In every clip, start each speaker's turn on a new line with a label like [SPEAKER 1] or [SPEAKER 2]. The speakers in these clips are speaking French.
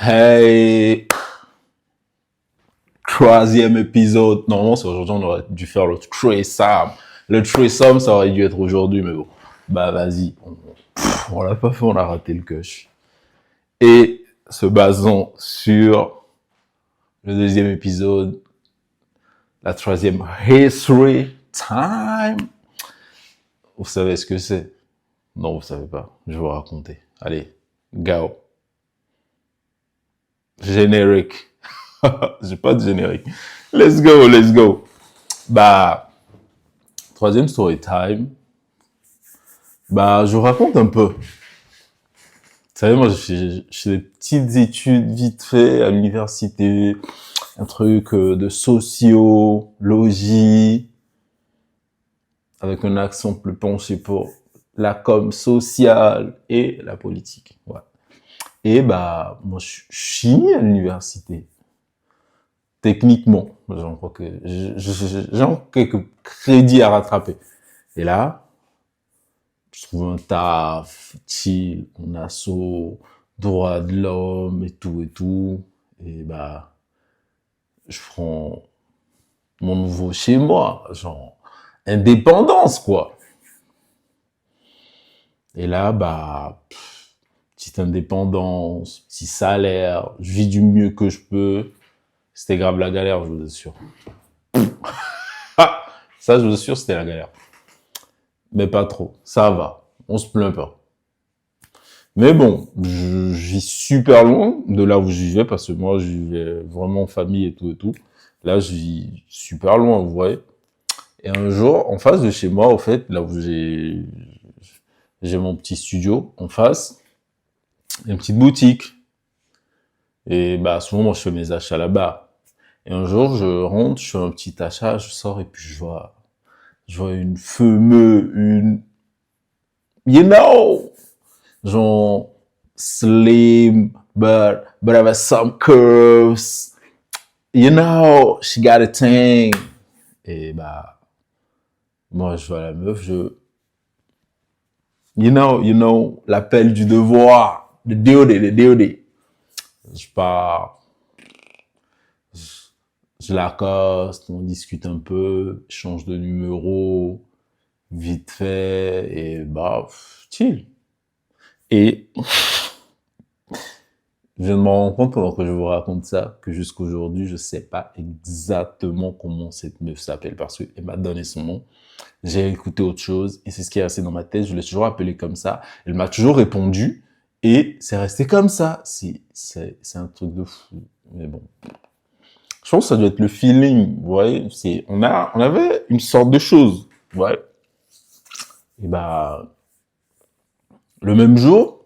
[SPEAKER 1] Hey, troisième épisode. Normalement, c'est aujourd'hui, on aurait dû faire le threesome. Le threesome, ça aurait dû être aujourd'hui, mais bon. Bah, vas-y. On l'a pas fait, on a raté le coche. Et se basant sur le deuxième épisode, la troisième history time. Vous savez ce que c'est? Non, vous savez pas. Je vais vous raconter. Allez, go. Générique. J'ai pas de générique. Let's go, let's go. Bah, troisième story time. Bah, je vous raconte un peu. Vous savez, moi, je fais des petites études vite fait à l'université, un truc de sociologie, avec un accent plus penché pour la com sociale et la politique. Ouais. Et bah, moi, je suis chimie à l'université. Techniquement, j'en crois que j'ai encore quelques crédits à rattraper. Et là, je trouve un taf, chill, en asso, droit de l'homme et tout et tout. Et bah, je prends mon nouveau chez moi, genre, indépendance, quoi. Et là, bah, petite indépendance, petit salaire, je vis du mieux que je peux. C'était grave la galère, je vous assure. Ah, ça, je vous assure, c'était la galère. Mais pas trop, ça va, on se plaint pas. Mais bon, je vis super loin de là où je vivais, parce que moi, je vivais vraiment en famille et tout et tout. Là, je vis super loin, vous voyez. Et un jour, en face de chez moi, au fait, là où j'ai mon petit studio, en face, il y a une petite boutique. Et bah, souvent, moi, je fais mes achats là-bas. Et un jour, je rentre, je fais un petit achat, je sors et puis je vois une fameuse, you know, genre, slim, but have some curves. You know, she got a thing. Et bah, moi, je vois la meuf, you know, l'appel du devoir, the duty. Je pars, je l'accoste, on discute un peu, change de numéro, vite fait, et bah, chill. Et je viens de me rendre compte pendant que je vous raconte ça, que jusqu'aujourd'hui, je sais pas exactement comment cette meuf s'appelle, parce qu'elle m'a donné son nom. J'ai écouté autre chose, et c'est ce qui est resté dans ma tête, je l'ai toujours appelée comme ça. Elle m'a toujours répondu, et c'est resté comme ça. C'est un truc de fou. Mais bon. Je pense que ça doit être le feeling, vous voyez. On avait une sorte de chose, ouais. Et bah, le même jour,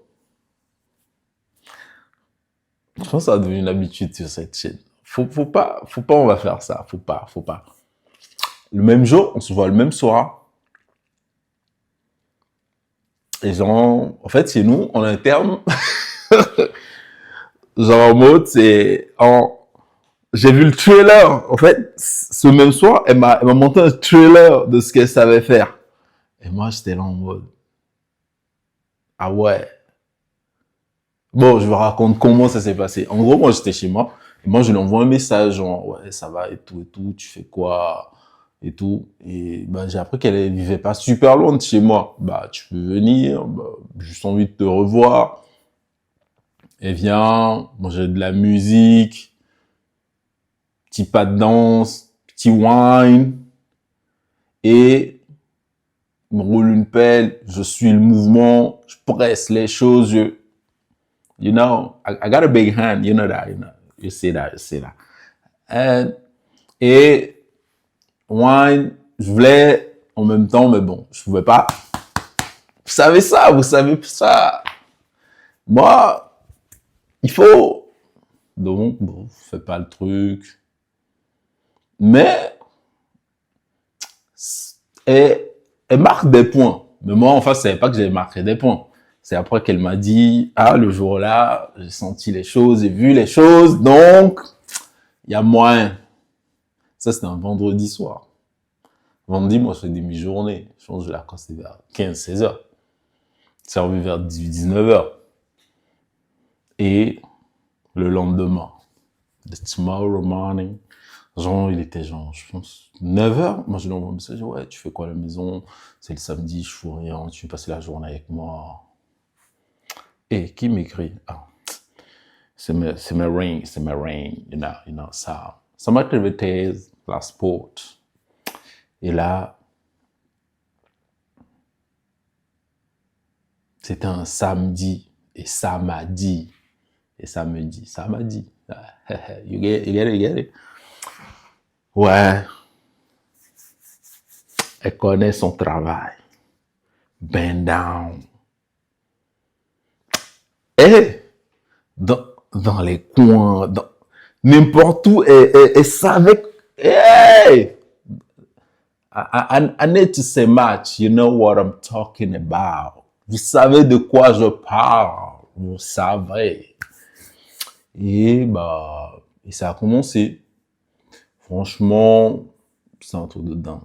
[SPEAKER 1] je pense que ça a devenu une habitude sur cette chaîne. Faut pas, on va faire ça. Faut pas. Le même jour, on se voit le même soir. Et genre, en fait, chez nous, en interne, genre en mode, j'ai vu le trailer. En fait, ce même soir, elle m'a monté un trailer de ce qu'elle savait faire. Et moi, j'étais là en mode, ah ouais. Bon, je vous raconte comment ça s'est passé. En gros, moi, j'étais chez moi. Et moi, je lui envoie un message, genre, ouais, ça va et tout, tu fais quoi? Et tout. Et bah, j'ai appris qu'elle vivait pas super loin de chez moi. Bah, tu peux venir, bah, j'ai juste envie de te revoir. Elle vient, manger de la musique, petit pas de danse, petit wine. Et me roule une pelle, je suis le mouvement, je presse les choses, you know, I got a big hand, you know that, you see that. Et wine, je voulais en même temps, mais bon, je pouvais pas. Vous savez ça. Moi, il faut. Donc, bon, fais pas le truc. Mais, elle marque des points. Mais moi, en face, je savais pas que j'avais marqué des points. C'est après qu'elle m'a dit, ah, le jour-là, j'ai senti les choses, j'ai vu les choses, donc, il y a moyen. Ça, c'était un vendredi soir. Vendredi, moi, je fais demi-journée. Je pense que je l'ai accosté vers 15-16 heures. C'est revenu vers 18-19 heures. Et Le lendemain, the tomorrow morning, genre, il était genre, je pense, 9 h. Moi, je lui envoie un message, ouais, tu fais quoi à la maison? C'est le samedi, je fous rien, tu veux passer la journée avec moi? Et qui m'écrit? Ah, c'est ma ring, ça m'activité la sport. Et là, c'était un samedi, et ça m'a dit, et ça me dit, ça m'a dit. You get it? Ouais, elle connaît son travail. Bend down. Et dans les coins, n'importe où, elle savait. Hey! I need to say much. You know what I'm talking about. Vous savez de quoi je parle. Vous savez. Et bah, et ça a commencé. Franchement, c'est un truc de dingue.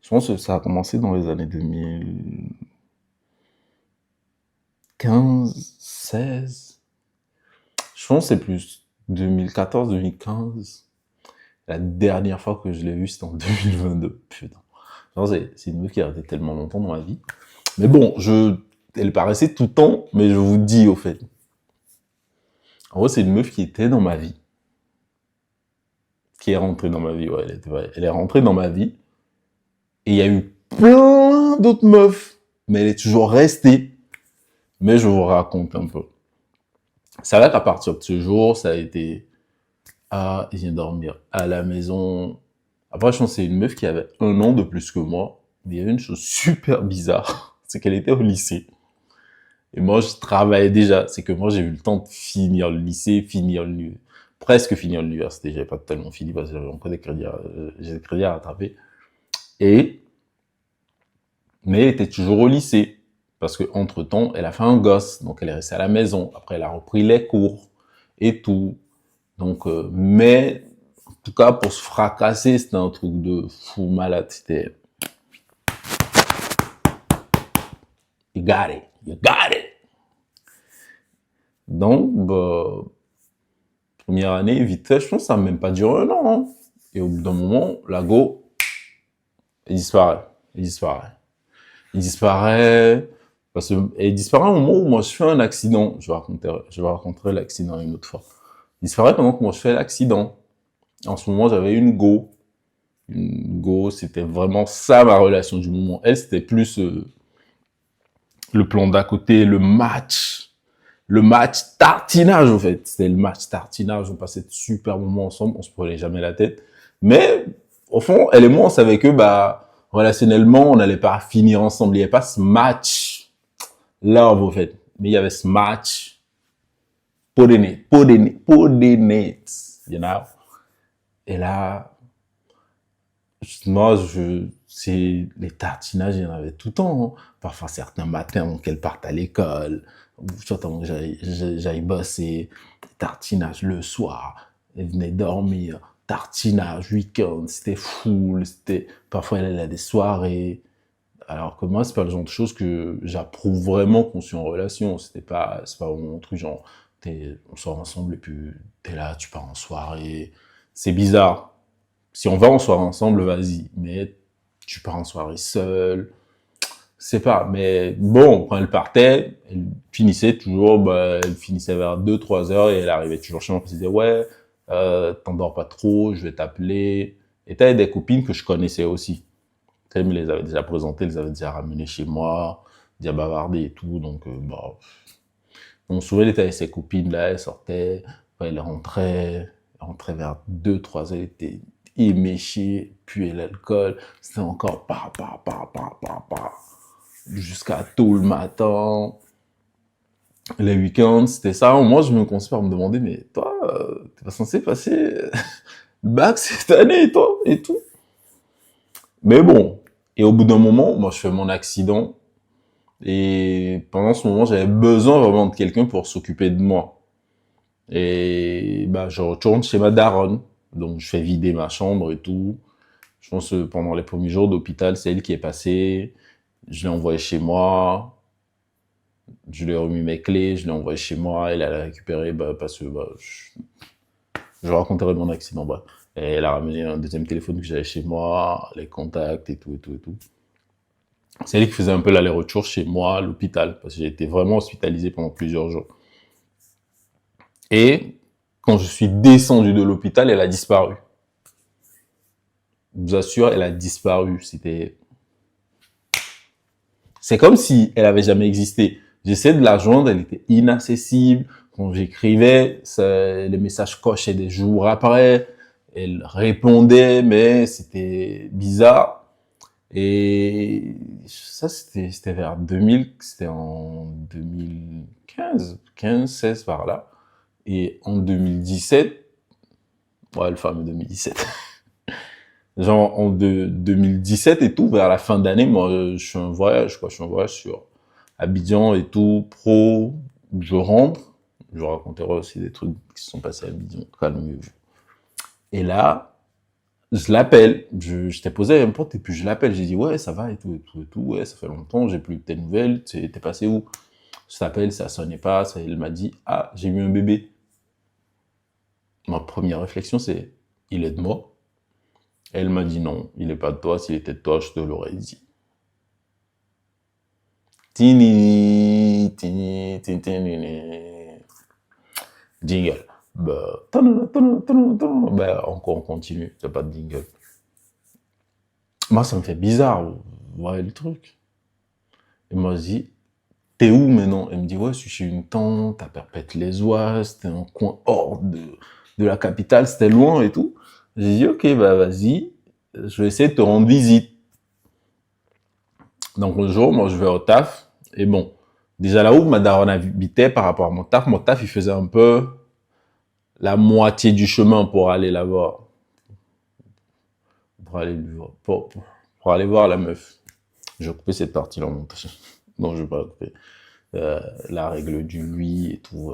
[SPEAKER 1] Je pense que ça a commencé dans les années 2015, 16. Je pense que c'est plus 2014, 2015. La dernière fois que je l'ai vue, c'était en 2022. Putain. C'est une meuf qui a resté tellement longtemps dans ma vie. Mais bon, elle paraissait tout le temps, mais je vous dis au fait. En gros, c'est une meuf qui était dans ma vie. Qui est rentrée dans ma vie, ouais, elle est rentrée dans ma vie. Et il y a eu plein d'autres meufs. Mais elle est toujours restée. Mais je vous raconte un peu. C'est vrai qu'à partir de ce jour, ça a été... Ah, il vient dormir à la maison. Après, je pense que c'est une meuf qui avait 1 an de plus que moi. Mais il y avait une chose super bizarre. C'est qu'elle était au lycée. Et moi, je travaillais déjà. C'est que moi, j'ai eu le temps de finir le lycée, presque finir l'université. J'avais pas totalement fini parce que j'avais encore j'ai des crédits à rattraper. Mais elle était toujours au lycée. Parce que entre temps, elle a fait un gosse. Donc, elle est restée à la maison. Après, elle a repris les cours et tout. Donc, mais, en tout cas, pour se fracasser, c'était un truc de fou malade. C'était... You got it. Donc, bah, première année, vite fait, je pense que ça n'a même pas duré 1 an. Hein. Et au bout d'un moment, la go, il disparaît. Il disparaît parce que il disparaît au moment où moi je fais un accident. Je vais raconter l'accident une autre fois. Il disparaît pendant que moi je fais l'accident. En ce moment, j'avais une go. Une go, c'était vraiment ça ma relation du moment. Elle, c'était plus le plan d'à côté, le match tartinage, en fait. C'était le match tartinage. On passait de super moments ensemble. On se prenait jamais la tête. Mais, au fond, elle et moi, on savait que, bah, relationnellement, on n'allait pas finir ensemble. Il n'y avait pas ce match love, en fait. Mais il y avait ce match pour des nets, you know. Et là, moi, c'est les tartinages, il y en avait tout le temps. Hein. Parfois, certains matins, avant qu'elle parte à l'école, surtout avant que j'aille bosser, tartinage le soir, elle venait dormir, tartinage, week-end, c'était full, parfois elle a des soirées. Alors que moi, c'est pas le genre de choses que j'approuve vraiment qu'on soit en relation. C'est pas mon truc, genre, on sort ensemble et puis t'es là, tu pars en soirée. C'est bizarre. Si on va en soirée ensemble, vas-y. Mais tu pars en soirée seul. C'est pas. Mais bon, quand elle partait, elle finissait toujours, bah, elle finissait vers 2-3 heures et elle arrivait toujours chez moi. Elle disait, ouais, t'endors pas trop, je vais t'appeler. Et t'avais des copines que je connaissais aussi. Elle me les avait déjà présentées, elle les avait déjà ramenées chez moi, déjà bavardé et tout. Donc, bah, on se souvient, elle était avec ses copines là, elle sortait, elle rentrait vers 2-3 heures, elle était éméchée, puait l'alcool, c'était encore jusqu'à tôt le matin. Les week-ends, c'était ça. Moi, je me commençais par me demander, mais toi, t'es pas censé passer le bac cette année, toi, et tout. Mais bon. Et au bout d'un moment, moi, je fais mon accident. Et pendant ce moment, j'avais besoin vraiment de quelqu'un pour s'occuper de moi. Et bah, je retourne chez ma daronne. Donc, je fais vider ma chambre et tout. Je pense que pendant les premiers jours d'hôpital, c'est elle qui est passée. Je l'ai envoyée chez moi. Je lui ai remis mes clés, je l'ai envoyé chez moi, elle a récupéré, parce que je raconterai mon accident. Bah. Et elle a ramené un deuxième téléphone que j'avais chez moi, les contacts et tout, et tout, et tout. C'est elle qui faisait un peu l'aller-retour chez moi à l'hôpital, parce que j'ai été vraiment hospitalisé pendant plusieurs jours. Et quand je suis descendu de l'hôpital, elle a disparu. Je vous assure, elle a disparu. C'est comme si elle avait jamais existé. J'essaie de la joindre, elle était inaccessible. Quand j'écrivais, les messages cochaient des jours après. Elle répondait, mais c'était bizarre. Et ça, c'était vers 2000, c'était en 2015, 15, 16 par là. Et en 2017, ouais, le fameux 2017. Genre, en 2017 et tout, vers la fin d'année, moi, je suis en voyage, quoi. Je suis en voyage sur Abidjan et tout, pro. Je rentre. Je vous raconterai aussi des trucs qui se sont passés à Abidjan. Calmez-vous. Et là, je l'appelle. Je t'ai posé un pote et puis je l'appelle. J'ai dit, ouais, ça va et tout, et tout, et tout. Ouais, ça fait longtemps, j'ai plus de tes nouvelles. T'es passé où? Je t'appelle, ça sonnait pas. Elle m'a dit, ah, j'ai eu un bébé. Ma première réflexion, c'est, il est de moi. Elle m'a dit non, il n'est pas de toi. S'il était de toi, je te l'aurais dit. Tini, tini, tini, tini. Jingle. Encore on continue. T'as pas de jingle. Moi, ça me fait bizarre. Vous voyez le truc. Et moi, je dis, t'es où maintenant? Elle me dit, ouais, je suis chez une tante à Perpète-les-Oies. C'était un coin hors de la capitale. C'était loin et tout. J'ai dit, ok, vas-y. Je vais essayer de te rendre visite. Donc, un jour, moi, je vais au taf. Et bon, déjà là où ma daronne habitait par rapport à mon taf, il faisait un peu la moitié du chemin pour aller la voir. Pour aller, pour aller voir la meuf. Je vais couper cette partie-là en montage. Non, je vais pas la couper. La règle du lui et tout.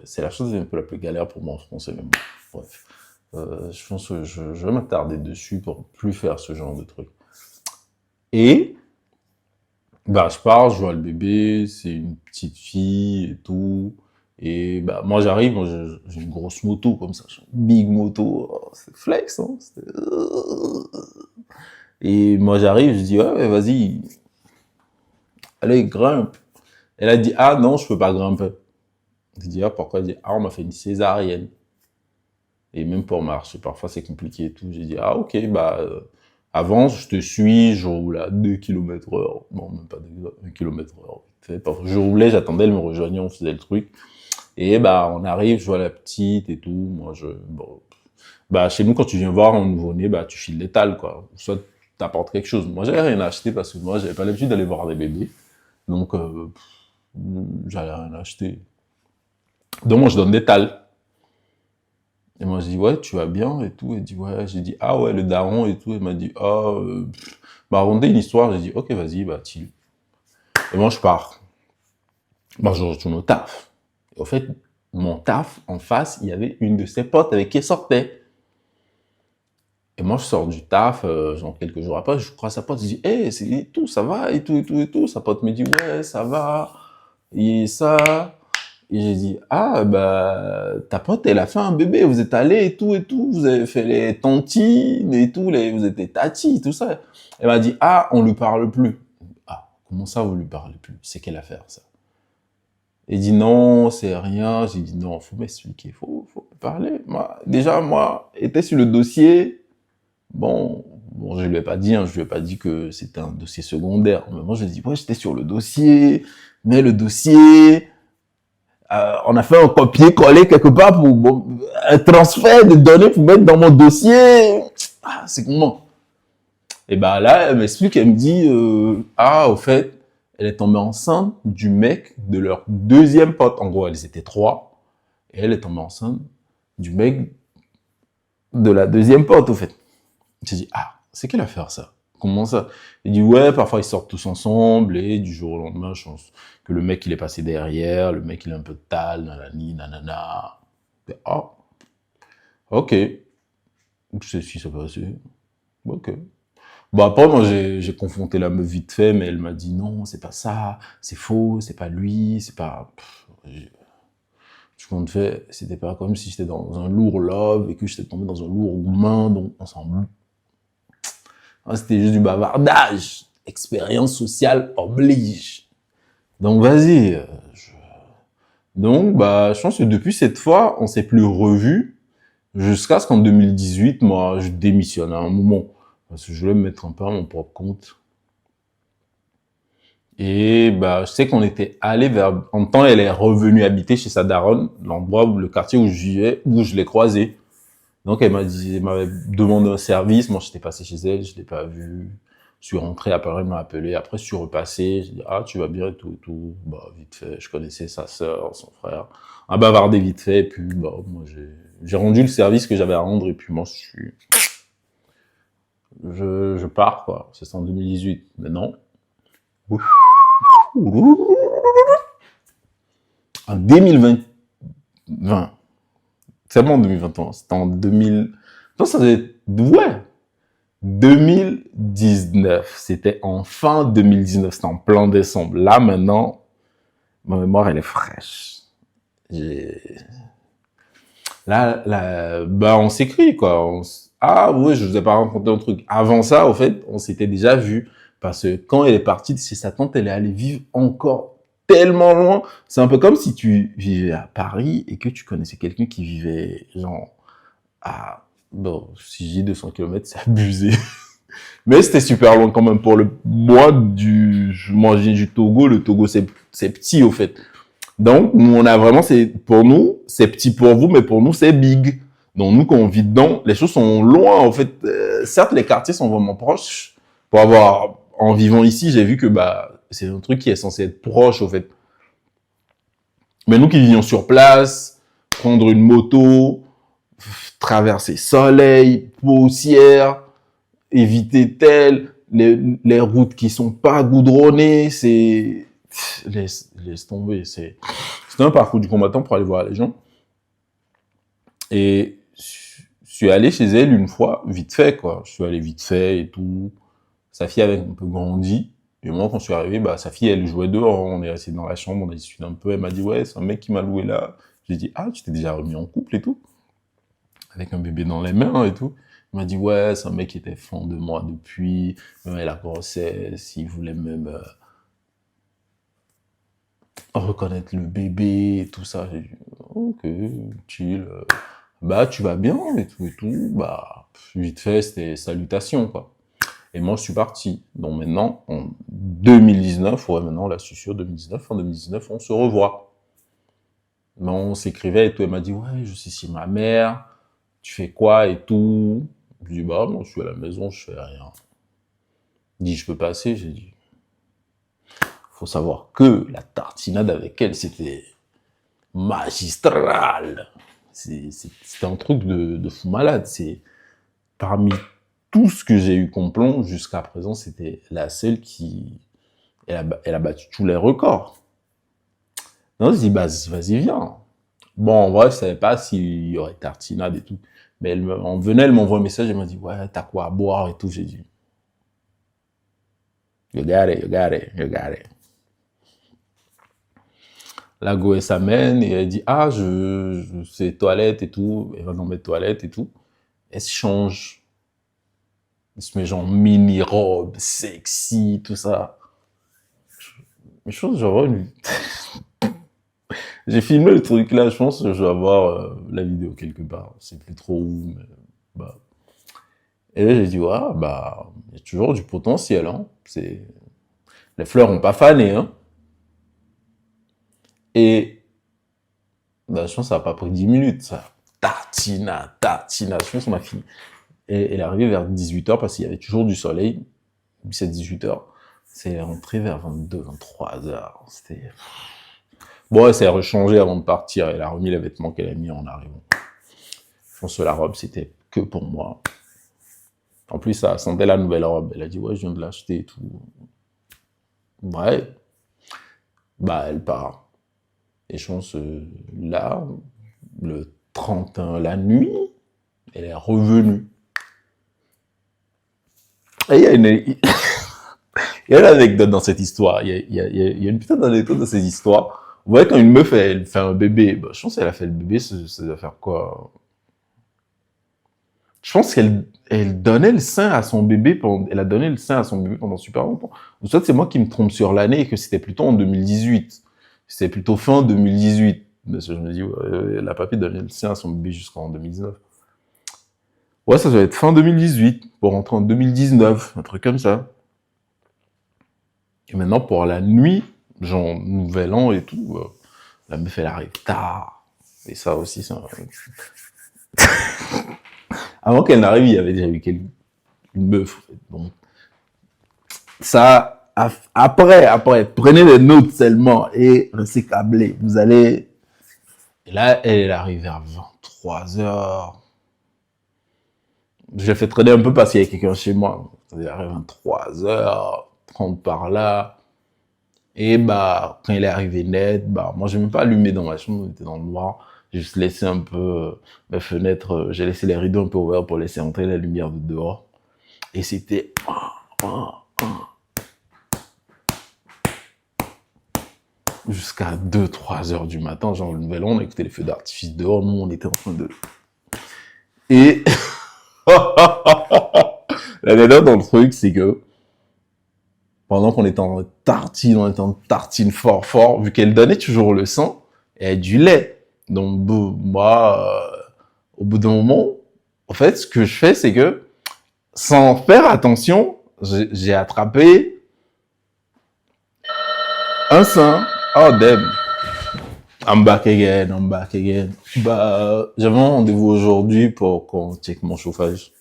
[SPEAKER 1] C'est la chose un peu la plus galère pour moi en français. Mais bon, bref. Je pense que je vais m'attarder dessus pour plus faire ce genre de truc. Et je pars, je vois le bébé, c'est une petite fille et tout. Et moi j'arrive, moi j'ai une grosse moto comme ça, une big moto, oh, c'est flex, hein. Et moi j'arrive, je dis ouais, vas-y, allez grimpe. Elle a dit ah non, je peux pas grimper. Je dis ah pourquoi? Elle dit ah on m'a fait une césarienne. Et même pour marcher, parfois c'est compliqué et tout. J'ai dit ah ok avance, je te suis, je roule à 2 km/h. Non, même pas 1 km/h. Parfois, je roulais, j'attendais, elle me rejoignait, on faisait le truc. Et on arrive, je vois la petite et tout. Moi, chez nous, quand tu viens voir un nouveau-né, tu files l'étal, quoi. Soit t'apportes quelque chose. Moi, j'avais rien acheté parce que moi, j'avais pas l'habitude d'aller voir des bébés. Donc, j'avais rien acheté. Donc, moi, je donne des tales. Et moi, je dis, ouais, tu vas bien et tout. Elle dit, ouais. J'ai dit, ah ouais, le daron et tout. Elle m'a dit, raconter une histoire. J'ai dit, ok, vas-y, chill. Et moi, je pars. Je retourne au taf. Et au fait, mon taf, en face, il y avait une de ses potes avec qui elle sortait. Et moi, je sors du taf, genre quelques jours après, je croise sa pote, je dis, hey, c'est tout, ça va, et tout, et tout, et tout. Sa pote me dit, ouais, ça va, et ça. Et j'ai dit, ah, ta pote, elle a fait un bébé, vous êtes allés et tout, vous avez fait les tantines et tout, vous êtes des tatis, tout ça. Elle m'a dit, ah, on lui parle plus. Ah, comment ça, vous lui parlez plus? C'est quelle affaire, ça? Elle dit, non, c'est rien. J'ai dit, non, faut m'expliquer, faut parler. Moi, était sur le dossier. Bon, je lui ai pas dit, je lui ai pas dit que c'était un dossier secondaire. Mais moi, je lui ai dit, ouais, j'étais sur le dossier, mais le dossier, on a fait un copier-coller quelque part pour un transfert de données pour mettre dans mon dossier. Ah, c'est comment? Et là, elle m'explique, elle me dit, au fait, elle est tombée enceinte du mec de leur deuxième pote. En gros, elles étaient 3. Et elle est tombée enceinte du mec de la deuxième pote, au fait. J'ai dit, ah, c'est quelle affaire, ça? Comment ça? Il dit, ouais, parfois ils sortent tous ensemble, et du jour au lendemain, je pense que le mec, il est passé derrière, le mec, il a un peu de tal, nanani, nanana. Ah, ok. C'est ce qui s'est passé. Ok. Bon, après, moi, j'ai confronté la meuf vite fait, mais elle m'a dit non, c'est pas ça, c'est faux, c'est pas lui, c'est pas... Je compte fait, c'était pas comme si j'étais dans un lourd love et que j'étais tombé dans un lourd humain, donc on s'en... Ah, c'était juste du bavardage. Expérience sociale oblige. Donc, vas-y. Donc, bah, je pense que depuis cette fois, on s'est plus revus jusqu'à ce qu'en 2018, moi, je démissionne à un moment. Parce que je voulais me mettre un peu à mon propre compte. Et bah, je sais qu'on était allé vers... En temps, elle est revenue habiter chez sa daronne, l'endroit, le quartier où je vivais, où je l'ai croisée. Donc, elle m'avait demandé un service. Moi, j'étais passé chez elle, je l'ai pas vu. Je suis rentré, après, elle m'a appelé. Après, je suis repassé. J'ai dit, ah, tu vas bien et tout, et tout. Bah, vite fait. Je connaissais sa sœur, son frère. Un bavardé vite fait. Et puis, bah, moi, j'ai rendu le service que j'avais à rendre. Et puis, moi, je pars, quoi. C'est en 2018. Maintenant. En 2020. C'est bon en 2021. C'était en 2000. Non, ça devait être... Ouais. 2019. C'était en fin 2019. C'était en plein décembre. Là, maintenant, ma mémoire, elle est fraîche. Là, bah, on s'écrit, quoi. Ah, ouais, je vous ai pas raconté un truc. Avant ça, au fait, on s'était déjà vu. Parce que quand elle est partie de chez sa tante, elle est allée vivre encore tellement loin. C'est un peu comme si tu vivais à Paris et que tu connaissais quelqu'un qui vivait, genre, à, bon, si j'ai 200 km, c'est abusé. Mais c'était super loin quand même pour je mangeais du Togo. Le Togo, c'est petit, au fait. Donc, nous, on a vraiment, pour nous, c'est petit pour vous, mais pour nous, c'est big. Donc, nous, quand on vit dedans, les choses sont loin, en fait. Certes, les quartiers sont vraiment proches. En vivant ici, j'ai vu que, bah, c'est un truc qui est censé être proche, au fait. Mais nous qui vivions sur place, prendre une moto, traverser soleil, poussière, éviter les routes qui sont pas goudronnées, laisse tomber, c'était un parcours du combattant pour aller voir les gens. Et je suis allé chez elle une fois, vite fait, quoi. Je suis allé vite fait et tout. Sa fille avait un peu grandi. Et moi, quand je suis arrivé, bah, sa fille, elle jouait dehors. On est resté dans la chambre, on a discuté un peu. Elle m'a dit, ouais, c'est un mec qui m'a loué là. J'ai dit, ah, tu t'es déjà remis en couple et tout? Avec un bébé dans les mains et tout. Il m'a dit, ouais, c'est un mec qui était fan de moi depuis, même la grossesse, il voulait même reconnaître le bébé et tout ça. J'ai dit, ok, chill. Bah, tu vas bien et tout. Bah, vite fait, c'était salutations, quoi. Et moi, je suis parti. Donc maintenant, en 2019, ouais, maintenant, là, je suis sûr, 2019, en 2019, on se revoit. Mais on s'écrivait et tout. Elle m'a dit, ouais, je suis chez ma mère. Tu fais quoi et tout? Je lui dis, bah, moi, je suis à la maison, je fais rien. Il dit, je peux passer? J'ai dit, faut savoir que la tartinade avec elle, c'était magistral. C'était un truc de fou malade. C'est parmi tout ce que j'ai eu comme plomb jusqu'à présent, c'était la seule elle a battu tous les records. Non, je dis, bah, vas-y, viens. Bon, en vrai, je savais pas s'il y aurait tartinade et tout. Mais elle m'envoie un message, elle m'a dit, ouais, t'as quoi à boire et tout. J'ai dit, you got it, you got it, you got it. La go, elle s'amène et elle dit, ah, c'est toilette et tout. Elle va dans mes toilettes et tout. Elle se change. Elle se met genre mini-robe, sexy, tout ça. Mais je pense que j'aurais j'ai filmé le truc là, je pense que je vais avoir la vidéo quelque part. C'est plus trop où, mais bah. Et là, j'ai dit, ouais, bah, il y a toujours du potentiel, hein. Les fleurs ont pas fané, hein. Et, bah, je pense que ça a pas pris 10 minutes, ça. Tartina. Je pense qu'on a fini. Et elle est arrivée vers 18h parce qu'il y avait toujours du soleil. C'est 18h. C'est rentré vers 22, 23h. C'était... Bon, elle s'est rechangée avant de partir. Elle a remis les vêtements qu'elle a mis en arrivant. Je pense que la robe, c'était que pour moi. En plus, ça sentait la nouvelle robe. Elle a dit, ouais, je viens de l'acheter et tout. Ouais. Bah, elle part. Et je pense, là, le 31, la nuit, elle est revenue. Et il y a une anecdote dans cette histoire. Il y a une putain d'anecdote dans cette histoire. Vous voyez, quand une meuf, elle fait un bébé, bah, je pense qu'elle a fait le bébé, ça doit faire quoi? Je pense qu'elle donnait le sein à son bébé elle a donné le sein à son bébé pendant super longtemps. Ou soit c'est moi qui me trompe sur l'année et que c'était plutôt en 2018. C'était plutôt fin 2018. Parce que je me dis, ouais, elle a pas pu donner le sein à son bébé jusqu'en 2019. Ouais, ça doit être fin 2018 pour rentrer en 2019, un truc comme ça. Et maintenant, pour la nuit, genre Nouvel An et tout, la meuf, elle arrive tard. Et ça aussi, c'est un... Avant qu'elle n'arrive, il y avait déjà eu une meuf. En fait. Donc, ça, après, prenez les notes seulement et restez câblés. Vous allez... Et là, elle arrive vers 23h. J'ai fait traîner un peu parce qu'il y avait quelqu'un chez moi. Elle arrive à 23h30 par là. Et bah, quand il est arrivé net, bah, moi, je n'ai même pas allumé dans ma chambre, on était dans le noir. J'ai juste laissé un peu mes fenêtres, j'ai laissé les rideaux un peu ouverts pour laisser entrer la lumière de dehors. Et c'était... Jusqu'à 2-3 heures du matin, genre le nouvel an, on a écouté les feux d'artifice dehors, nous, on était en train de... Et... L'anecdote dans le truc, c'est que pendant qu'on était en tartine fort, vu qu'elle donnait toujours le sang et du lait. Donc, moi, au bout d'un moment, en fait, ce que je fais, c'est que, sans faire attention, j'ai attrapé un sein. Oh, damn. I'm back again. Bah, j'avais un rendez-vous aujourd'hui pour qu'on check mon chauffage.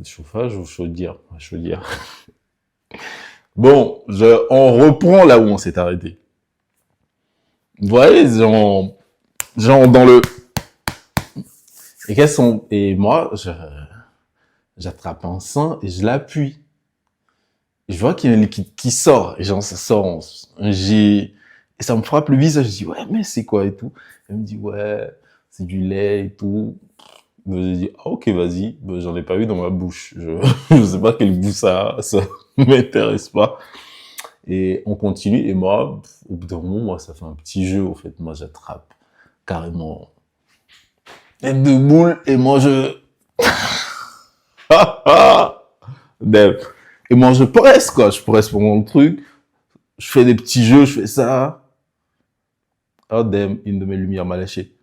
[SPEAKER 1] Chauffage ou chaudière? Chaudière. Bon, on reprend là où on s'est arrêté. Vous voyez, genre dans le... Et moi, j'attrape un sein et je l'appuie. Je vois qu'il y a un liquide qui sort. Et genre, ça sort et ça me frappe le visage. Je dis, ouais, mais c'est quoi et tout? Elle me dit, ouais, c'est du lait et tout. Je dis, ah, ok, vas-y. Ben, j'en ai pas eu dans ma bouche. Je sais pas quel goût ça m'intéresse pas. Et on continue. Et moi, au bout d'un moment, moi, ça fait un petit jeu, au fait. Moi, j'attrape carrément les deux boules et moi, et moi, je presse, quoi. Je presse pour mon truc. Je fais des petits jeux, je fais ça. Oh, damn, une de mes lumières m'a lâché.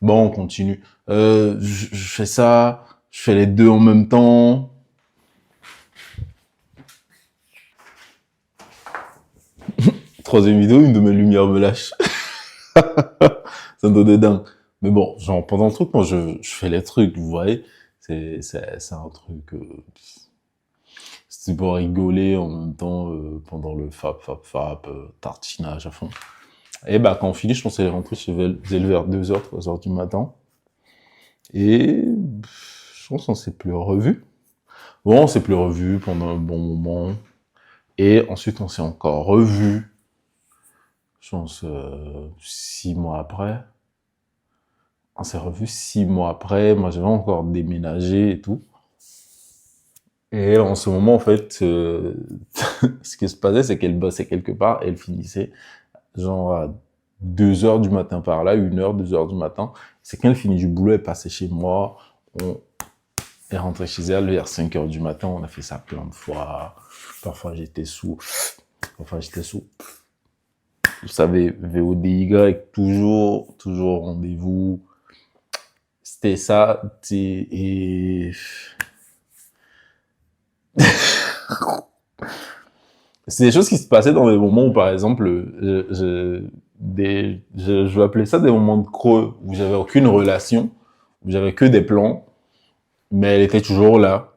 [SPEAKER 1] Bon, on continue. Je fais ça. Je fais les deux en même temps. Troisième vidéo, une de mes lumières me lâche. C'est un dos de dingue. Mais bon, genre, pendant le truc, moi, je fais les trucs, vous voyez. C'est un truc... c'est pour rigoler en même temps pendant le fap, tartinage à fond. Et bah, quand on finit, je pense qu'elle est rentrée chez elle vers 2h, 3h du matin. Et je pense qu'on s'est plus revu. Bon, on s'est plus revu pendant un bon moment. Et ensuite, on s'est encore revu. Je pense 6 mois après. On s'est revu 6 mois après. Moi, j'avais encore déménagé et tout. Et en ce moment, en fait, ce qui se passait, c'est qu'elle bossait quelque part et elle finissait genre à 2h du matin par là, 1h, 2h du matin. C'est quand elle finit du boulot, elle passait chez moi, on est rentré chez elle vers 5h du matin, on a fait ça plein de fois. Parfois j'étais sous. Vous savez, VODY, toujours rendez-vous. C'était ça, et... C'est des choses qui se passaient dans des moments où, par exemple, je vais appeler ça des moments de creux, où j'avais aucune relation, où j'avais que des plans, mais elle était toujours là.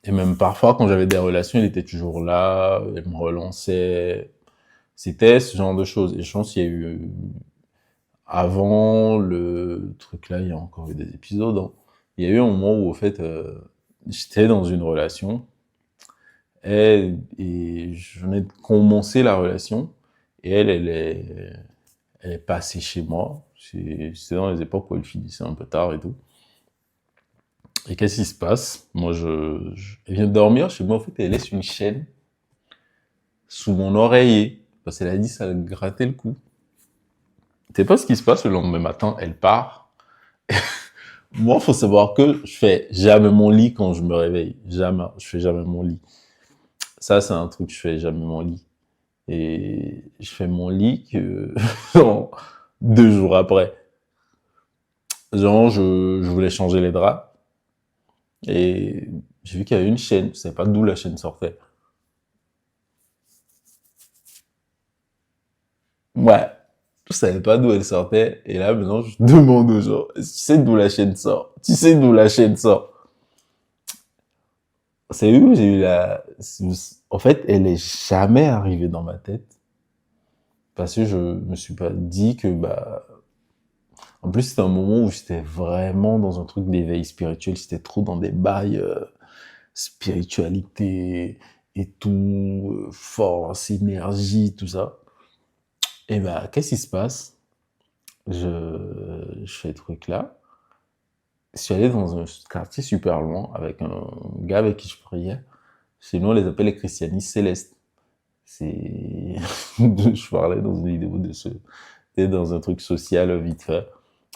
[SPEAKER 1] Et même parfois, quand j'avais des relations, elle était toujours là, elle me relançait. C'était ce genre de choses. Et je pense qu'il y a eu, avant le truc là, il y a encore eu des épisodes, hein. Il y a eu un moment où, au fait, j'étais dans une relation, et je venais de commencer la relation, et elle est passée chez moi. C'était dans les époques où elle finissait un peu tard et tout. Et qu'est-ce qui se passe? Moi, elle vient de dormir chez moi, en fait, elle laisse une chaîne sous mon oreiller. Parce qu'elle a dit ça grattait le cou. Tu sais pas ce qui se passe le lendemain matin, elle part. Moi, faut savoir que je fais jamais mon lit quand je me réveille. Jamais. Je fais jamais mon lit. Ça, c'est un truc, je fais jamais mon lit. Et je fais mon lit que, genre, 2 jours après. Genre, je voulais changer les draps. Et j'ai vu qu'il y avait une chaîne. Je savais pas d'où la chaîne sortait. Ouais. Je savais pas d'où elle sortait. Et là, maintenant, je demande aux gens, tu sais d'où la chaîne sort? Tu sais d'où la chaîne sort? C'est où j'ai eu en fait, elle est jamais arrivée dans ma tête. Parce que je me suis pas dit que, bah, en plus, c'était un moment où j'étais vraiment dans un truc d'éveil spirituel. J'étais trop dans des bails, spiritualité et tout, force, énergie, tout ça. Et bah, qu'est-ce qui se passe? Je fais le truc là. Je suis allé dans un quartier super loin avec un gars avec qui je priais. Chez nous, on les appelle les christianistes célestes. C'est, je parlais dans une vidéo de ce, c'était dans un truc social vite fait,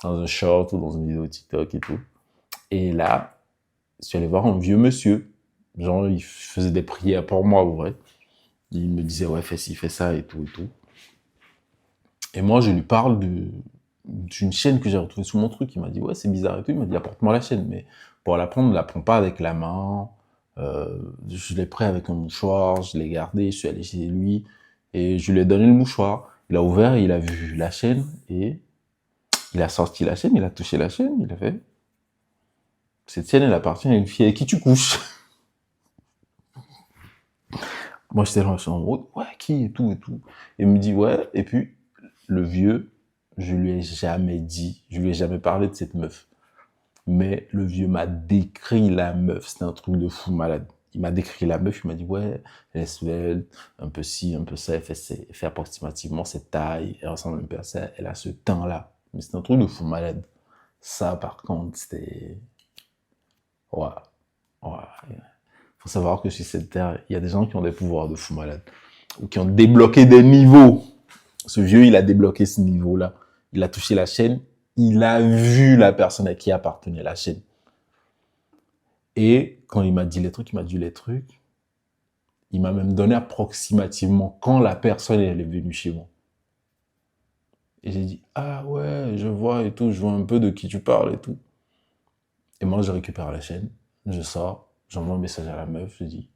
[SPEAKER 1] dans un short ou dans une vidéo TikTok et tout. Et là, je suis allé voir un vieux monsieur. Genre, il faisait des prières pour moi, en vrai. Il me disait, ouais, fais ci, fais ça et tout et tout. Et moi, je lui parle d'une chaîne que j'ai retrouvée sous mon truc. Il m'a dit, ouais, c'est bizarre et tout. Il m'a dit, apporte-moi la chaîne. Mais pour la prendre, ne la prends pas avec la main. Je l'ai pris avec un mouchoir, je l'ai gardé, je suis allé chez lui et je lui ai donné le mouchoir. Il a ouvert, il a vu la chaîne et il a sorti la chaîne, il a touché la chaîne, il a fait, cette chaîne, elle appartient à une fille avec qui tu couches. Moi, j'étais là, je suis en mode, ouais, qui et tout et tout. Et il me dit, ouais, et puis, le vieux, je lui ai jamais dit, je lui ai jamais parlé de cette meuf. Mais le vieux m'a décrit la meuf, c'était un truc de fou malade. Il m'a décrit la meuf, il m'a dit, ouais, elle est svelte, un peu ci, un peu ça, elle fait approximativement cette taille, elle ressemble un peu à ça, elle a ce teint-là. Mais c'est un truc de fou malade. Ça, par contre, c'était, ouais, ouais. Faut savoir que sur cette terre, il y a des gens qui ont des pouvoirs de fou malade. Ou qui ont débloqué des niveaux. Ce vieux, il a débloqué ce niveau-là. Il a touché la chaîne, il a vu la personne à qui appartenait la chaîne. Et quand il m'a dit les trucs, il m'a même donné approximativement quand la personne elle est venue chez moi. Et j'ai dit, ah ouais, je vois et tout, je vois un peu de qui tu parles et tout. Et moi, je récupère la chaîne, je sors, j'envoie un message à la meuf, je dis,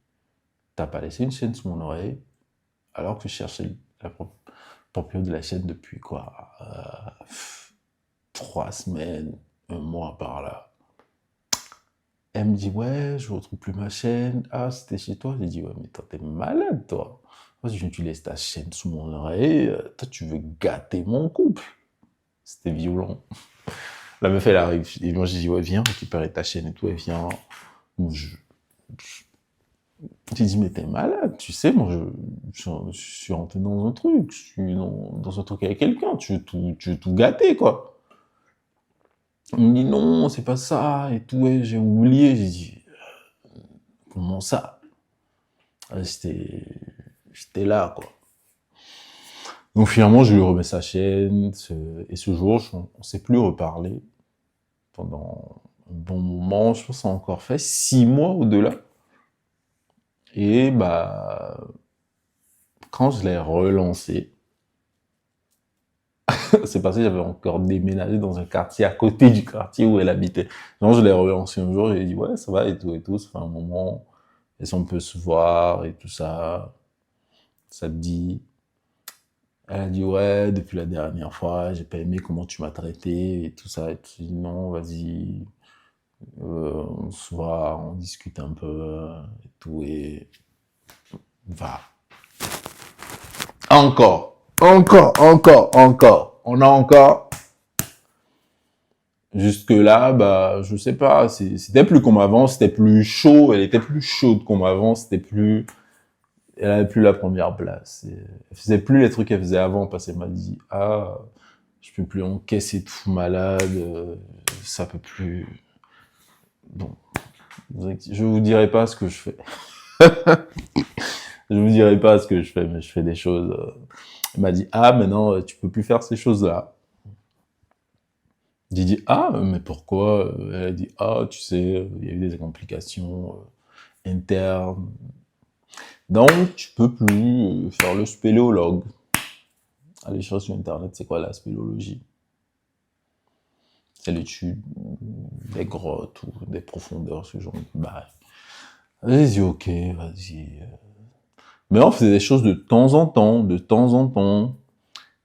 [SPEAKER 1] t'as pas laissé une chaîne sous mon oreille, alors que je cherchais la propriété de la chaîne depuis quoi 3 semaines, un mois par là. Elle me dit, ouais, je retrouve plus ma chaîne. Ah, c'était chez toi? J'ai dit, ouais, mais toi, t'es malade, toi. Moi, si tu laisses ta chaîne sous mon oreille, toi, tu veux gâter mon couple. C'était violent. La meuf, elle arrive. Et moi, j'ai dit, ouais, viens récupérer ta chaîne et tout. Elle vient. J'ai dit, mais t'es malade, tu sais, moi, je suis rentré dans un truc. Je suis dans un truc avec quelqu'un. Tu veux tout gâter, quoi. Il me dit, non, c'est pas ça et tout. Ouais, j'ai oublié. J'ai dit, comment ça? J'étais là, quoi. Donc finalement, je lui remets sa chaîne, et ce jour, on s'est plus reparlé pendant un bon moment, je pense qu'on a encore fait 6 mois au-delà. Et bah, quand je l'ai relancé, c'est parce que j'avais encore déménagé dans un quartier à côté du quartier où elle habitait. Donc je l'ai relancé un jour, j'ai dit ouais, ça va et tout, ça fait un moment, est-ce qu'on peut se voir et tout ça, ça te dit. Elle a dit ouais, depuis la dernière fois, j'ai pas aimé comment tu m'as traité et tout ça. Et tu dis non, vas-y, on se voit, on discute un peu et tout et va. Encore, encore. On a encore. Jusque là, bah, je sais pas, c'était plus comme avant, c'était plus chaud, elle était plus chaude comme avant, elle avait plus la première place. Elle faisait plus les trucs qu'elle faisait avant parce qu'elle m'a dit, ah, je peux plus encaisser de fou malade, ça peut plus. Bon, Je vous dirai pas ce que je fais. Je vous dirai pas ce que je fais, mais je fais des choses. Elle m'a dit, ah, maintenant, tu peux plus faire ces choses-là. J'ai dit, ah, mais pourquoi? Elle a dit, ah, tu sais, il y a eu des complications internes. Donc, tu peux plus faire le spéléologue. Allez chercher sur Internet, c'est quoi la spéléologie? C'est l'étude des grottes ou des profondeurs, ce genre de bah. Vas-y, ok, vas-y. Mais on faisait des choses de temps en temps, de temps en temps.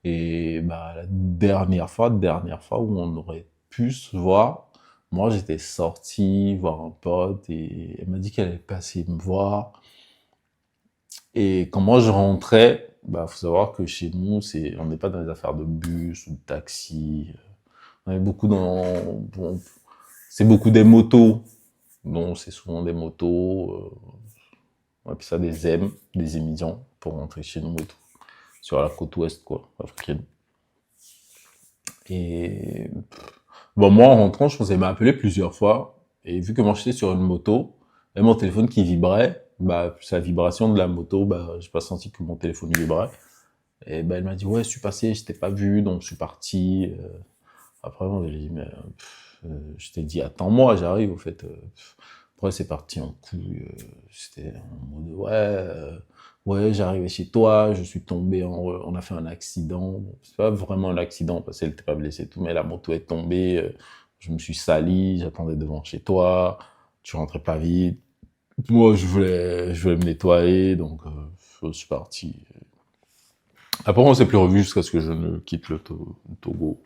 [SPEAKER 1] Et bah, la dernière fois où on aurait pu se voir, moi j'étais sorti voir un pote et elle m'a dit qu'elle allait passer me voir. Et quand moi je rentrais, bah faut savoir que chez nous, on n'est pas dans les affaires de bus ou de taxi. On est beaucoup bon, c'est beaucoup des motos. Donc c'est souvent des motos. On appelle ça des M, des émigrants, pour rentrer chez nous et tout. Sur la côte ouest, quoi, africaine. Et bon, moi, en rentrant, je pense qu'elle m'a appelé plusieurs fois. Et vu que moi, j'étais sur une moto, et mon téléphone qui vibrait, bah, c'est la vibration de la moto, bah, j'ai pas senti que mon téléphone vibrait. Et bah, elle m'a dit, ouais, je suis passé, je t'ai pas vu, donc je suis parti. Après, moi, j'ai dit, mais je t'ai dit, attends-moi, j'arrive, au fait. Après, c'est parti en couille. J'étais en mode, ouais, j'arrivais chez toi, je suis tombé, on a fait un accident. Bon, c'est pas vraiment un accident parce qu'elle n'était pas blessée et tout, mais la moto est tombée, je me suis sali, j'attendais devant chez toi, tu rentrais pas vite. Moi, je voulais me nettoyer, donc je suis parti. Après, on s'est plus revu jusqu'à ce que je ne quitte le Togo.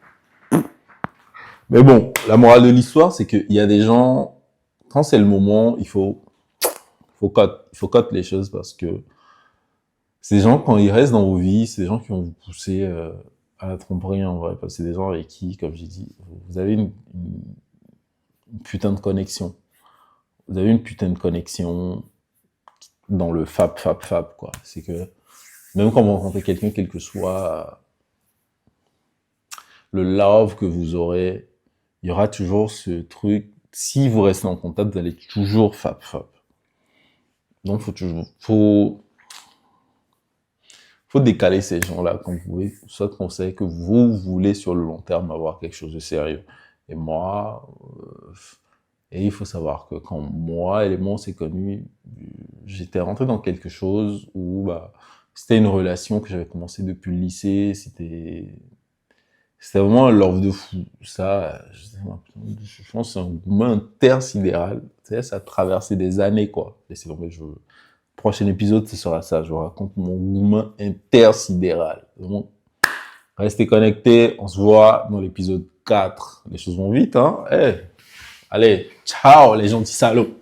[SPEAKER 1] Mais bon, la morale de l'histoire, c'est qu'il y a des gens, quand c'est le moment, il faut cut les choses parce que ces gens, quand ils restent dans vos vies, c'est des gens qui vont vous pousser à la tromperie en vrai, parce que c'est des gens avec qui, comme j'ai dit, vous avez une putain de connexion. Vous avez une putain de connexion dans le fab, quoi. C'est que même quand vous rencontrez quelqu'un, quel que soit le love que vous aurez, il y aura toujours ce truc. Si vous restez en contact, vous allez toujours fab. Donc, faut décaler ces gens-là quand vous voulez, soit qu'on sait que vous voulez sur le long terme avoir quelque chose de sérieux. Et moi, et il faut savoir que quand moi et les mots s'est connus, j'étais rentré dans quelque chose où bah, c'était une relation que j'avais commencé depuis le lycée, c'était vraiment un love de fou. Ça, je pense que c'est un mouvement intersidéral. Tu sais, ça a traversé des années, quoi. Laissez tomber, prochain épisode, ce sera ça. Je vous raconte mon mouvement intersidéral. Donc, restez connectés. On se voit dans l'épisode 4. Les choses vont vite, hein. Hey, allez, ciao les gentils salauds.